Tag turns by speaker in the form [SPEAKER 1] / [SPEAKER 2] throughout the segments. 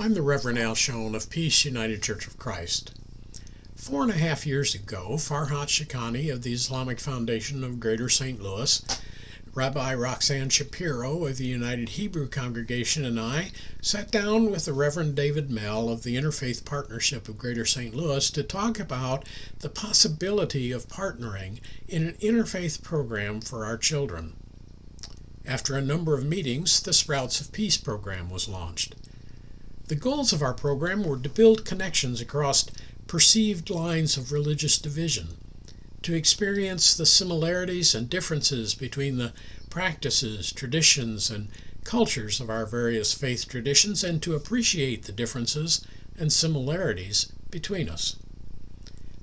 [SPEAKER 1] I'm the Reverend Al Schoen of Peace United Church of Christ. 4.5 years ago, Farhad Chakhani of the Islamic Foundation of Greater St. Louis, Rabbi Roxanne Shapiro of the United Hebrew Congregation, and I sat down with the Reverend David Mell of the Interfaith Partnership of Greater St. Louis to talk about the possibility of partnering in an interfaith program for our children. After a number of meetings, the Sprouts of Peace program was launched. The goals of our program were to build connections across perceived lines of religious division, to experience the similarities and differences between the practices, traditions, and cultures of our various faith traditions, and to appreciate the differences and similarities between us.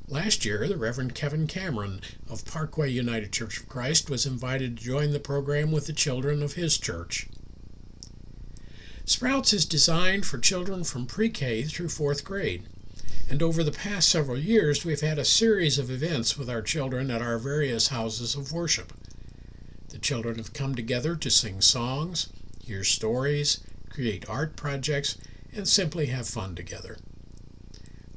[SPEAKER 1] Last year, the Reverend Kevin Cameron of Parkway United Church of Christ was invited to join the program with the children of his church. Sprouts is designed for children from pre-K through 4th grade, and over the past several years we've had a series of events with our children at our various houses of worship. The children have come together to sing songs, hear stories, create art projects, and simply have fun together.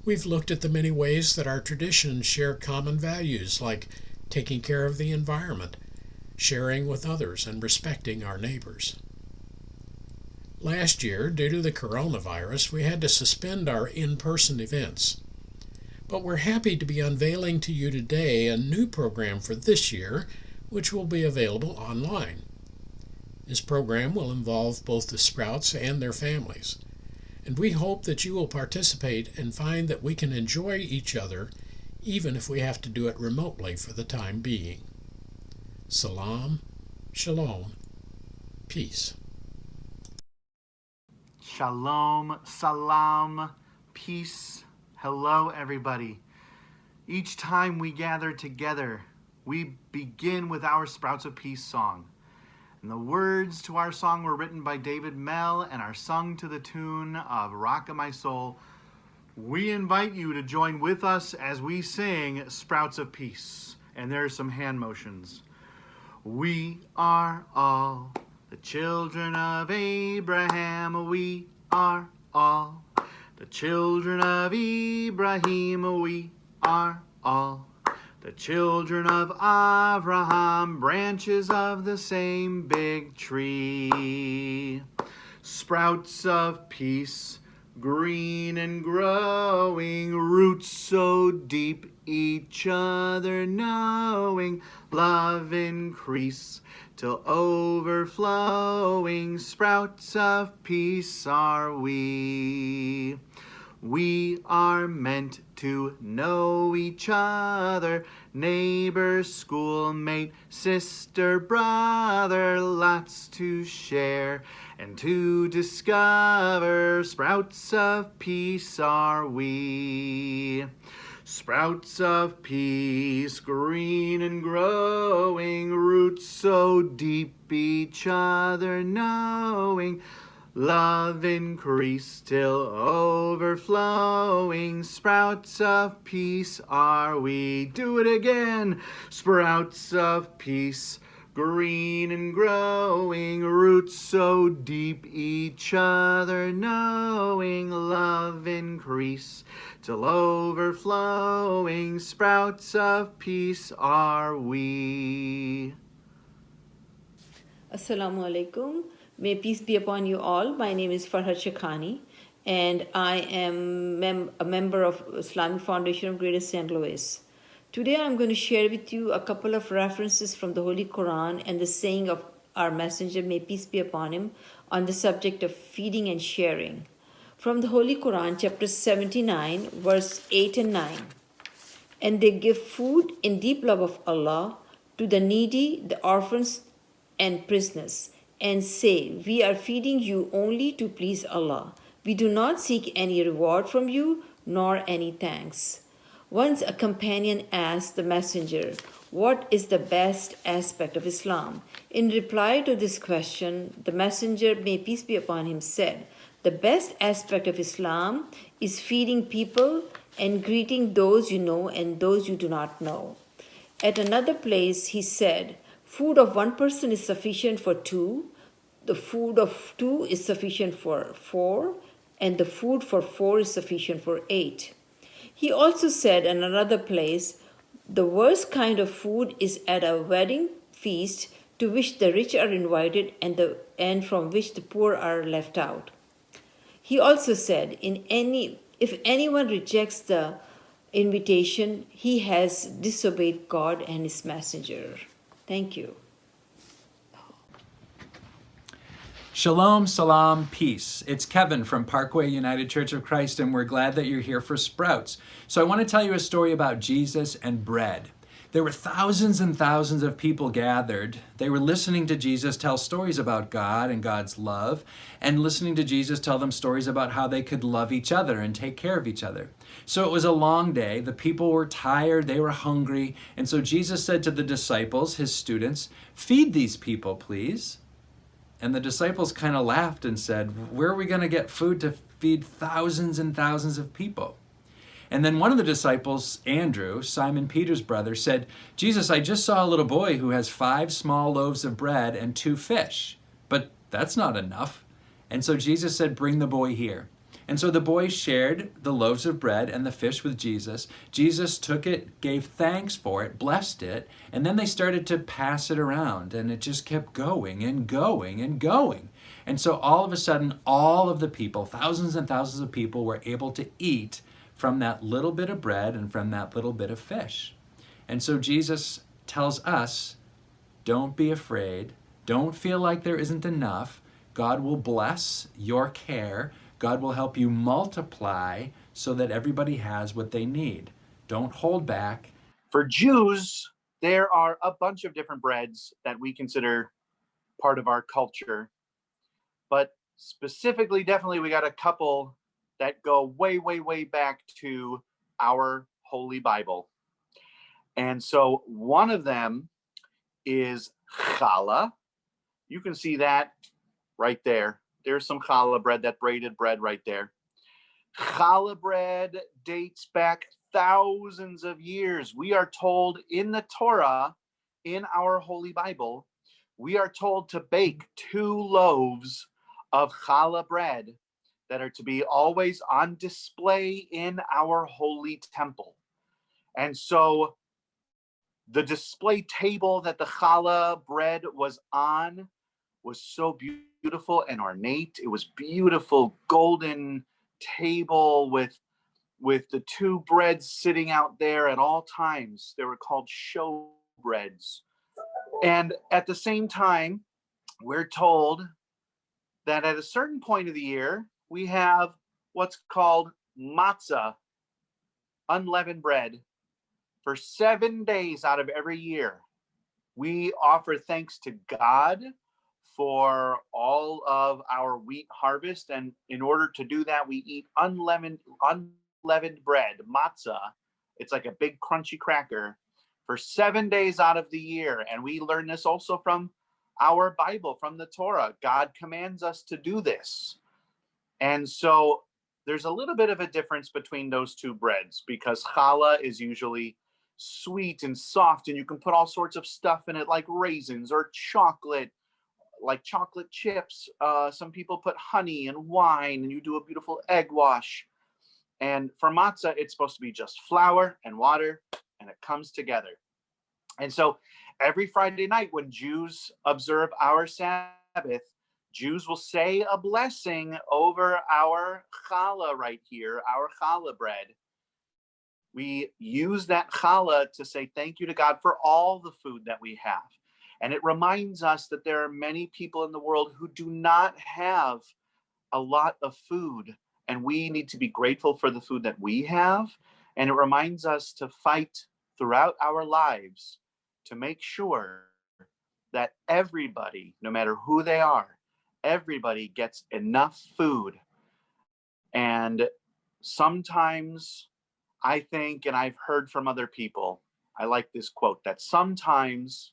[SPEAKER 1] We've looked at the many ways that our traditions share common values like taking care of the environment, sharing with others, and respecting our neighbors. Last year, due to the coronavirus, we had to suspend our in-person events. But we're happy to be unveiling to you today a new program for this year, which will be available online. This program will involve both the Sprouts and their families, and we hope that you will participate and find that we can enjoy each other even if we have to do it remotely for the time being. Salam, Shalom, Peace.
[SPEAKER 2] Shalom, salam, peace. Hello, everybody. Each time we gather together, we begin with our Sprouts of Peace song. And the words to our song were written by David Mell and are sung to the tune of Rock of My Soul. We invite you to join with us as we sing Sprouts of Peace. And there's some hand motions. We are all the children of Abraham, we are all the children of Ibrahim, we are all the children of Abraham, branches of the same big tree. Sprouts of peace, green and growing, roots so deep, each other knowing, love increase till overflowing. Sprouts of peace are we. We are meant to know each other, neighbor, schoolmate, sister, brother, lots to share and to discover. Sprouts of peace are we. Sprouts of peace, green and growing, roots so deep, each other knowing, love increase till overflowing. Sprouts of peace are we. Do it again. Sprouts of peace, green and growing, roots so deep, each other knowing, love increase till overflowing. Sprouts of peace are we.
[SPEAKER 3] Assalamu alaikum. May peace be upon you all. My name is Farhad Chakhani, and I am a member of Islamic Foundation of Greater St. Louis. Today I'm going to share with you a couple of references from the Holy Quran and the saying of our messenger, may peace be upon him, on the subject of feeding and sharing. From the Holy Quran, chapter 79, verse 8 and 9. And they give food in deep love of Allah to the needy, the orphans, and prisoners, and say, we are feeding you only to please Allah. We do not seek any reward from you, nor any thanks. Once a companion asked the messenger, what is the best aspect of Islam? In reply to this question, the messenger, may peace be upon him, said, the best aspect of Islam is feeding people and greeting those you know and those you do not know. At another place, he said, food of one person is sufficient for two, the food of two is sufficient for four, and the food for 4 is sufficient for 8. He also said in another place, the worst kind of food is at a wedding feast to which the rich are invited and from which the poor are left out. He also said, if anyone rejects the invitation, he has disobeyed God and his messenger. Thank you.
[SPEAKER 4] Shalom, salam, peace. It's Kevin from Parkway United Church of Christ, and we're glad that you're here for Sprouts. So I want to tell you a story about Jesus and bread. There were thousands and thousands of people gathered. They were listening to Jesus tell stories about God and God's love, and listening to Jesus tell them stories about how they could love each other and take care of each other. So it was a long day. The people were tired, they were hungry, and so Jesus said to the disciples, his students, "Feed these people, please." And the disciples kind of laughed and said, "Where are we going to get food to feed thousands and thousands of people?" And then one of the disciples, Andrew, Simon Peter's brother, said, "Jesus, I just saw a little boy who has 5 small loaves of bread and 2 fish, but that's not enough." And so Jesus said, "Bring the boy here." And so the boy shared the loaves of bread and the fish with Jesus. Jesus took it, gave thanks for it, blessed it, and then they started to pass it around, and it just kept going and going and going. And so all of a sudden, all of the people, thousands and thousands of people, were able to eat from that little bit of bread and from that little bit of fish. And so Jesus tells us, don't be afraid. Don't feel like there isn't enough. God will bless your care. God will help you multiply so that everybody has what they need. Don't hold back.
[SPEAKER 2] For Jews, there are a bunch of different breads that we consider part of our culture. But specifically, definitely, we got a couple that go way, way, way back to our Holy Bible. And so one of them is challah. You can see that right there. There's some challah bread, that braided bread right there. Challah bread dates back thousands of years. We are told in the Torah, in our Holy Bible, we are told to bake 2 loaves of challah bread that are to be always on display in our holy temple. And so the display table that the challah bread was on was so beautiful and ornate. It was beautiful golden table with the 2 breads sitting out there at all times. They were called show breads. And at the same time, we're told that at a certain point of the year, we have what's called matzah, unleavened bread, for 7 days out of every year. We offer thanks to God for all of our wheat harvest, and in order to do that, we eat unleavened bread, matzah. It's like a big crunchy cracker for 7 days out of the year. And we learn this also from our Bible, from the Torah. God commands us to do this. And so there's a little bit of a difference between those 2 breads, because challah is usually sweet and soft, and you can put all sorts of stuff in it, like raisins or chocolate, like chocolate chips. Some people put honey and wine, and you do a beautiful egg wash. And for matzah, it's supposed to be just flour and water, and it comes together. And so every Friday night when Jews observe our Sabbath, Jews will say a blessing over our challah right here, our challah bread. We use that challah to say thank you to God for all the food that we have. And it reminds us that there are many people in the world who do not have a lot of food, and we need to be grateful for the food that we have. And it reminds us to fight throughout our lives to make sure that everybody, no matter who they are, everybody gets enough food. And sometimes I think, and I've heard from other people, I like this quote, that sometimes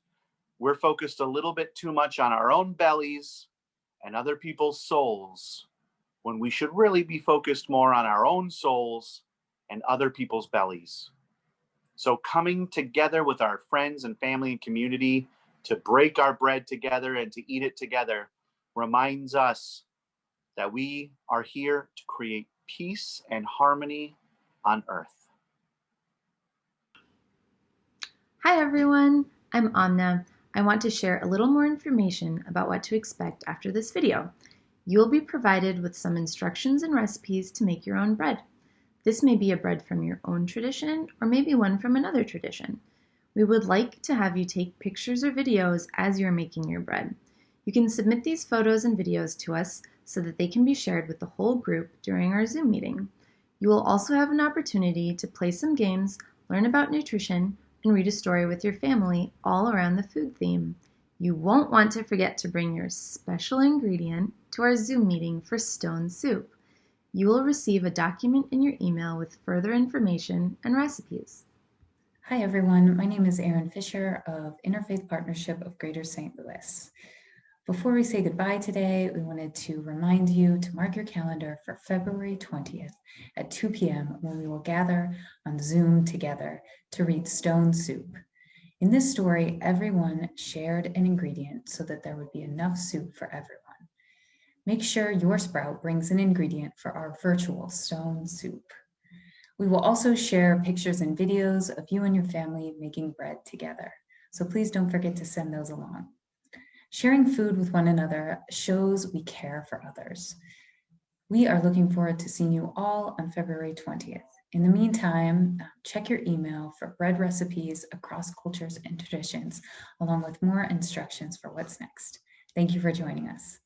[SPEAKER 2] we're focused a little bit too much on our own bellies and other people's souls, when we should really be focused more on our own souls and other people's bellies. So coming together with our friends and family and community to break our bread together and to eat it together reminds us that we are here to create peace and harmony on earth.
[SPEAKER 5] Hi everyone, I'm Amna. I want to share a little more information about what to expect after this video. You will be provided with some instructions and recipes to make your own bread. This may be a bread from your own tradition or maybe one from another tradition. We would like to have you take pictures or videos as you're making your bread. You can submit these photos and videos to us so that they can be shared with the whole group during our Zoom meeting. You will also have an opportunity to play some games, learn about nutrition, and read a story with your family all around the food theme. You won't want to forget to bring your special ingredient to our Zoom meeting for stone soup. You will receive a document in your email with further information and recipes.
[SPEAKER 6] Hi everyone, my name is Erin Fisher of Interfaith Partnership of Greater St. Louis. Before we say goodbye today, we wanted to remind you to mark your calendar for February 20th at 2 p.m. when we will gather on Zoom together to read Stone Soup. In this story, everyone shared an ingredient so that there would be enough soup for everyone. Make sure your sprout brings an ingredient for our virtual Stone Soup. We will also share pictures and videos of you and your family making bread together, so please don't forget to send those along. Sharing food with one another shows we care for others. We are looking forward to seeing you all on February 20th. In the meantime, check your email for bread recipes across cultures and traditions, along with more instructions for what's next. Thank you for joining us.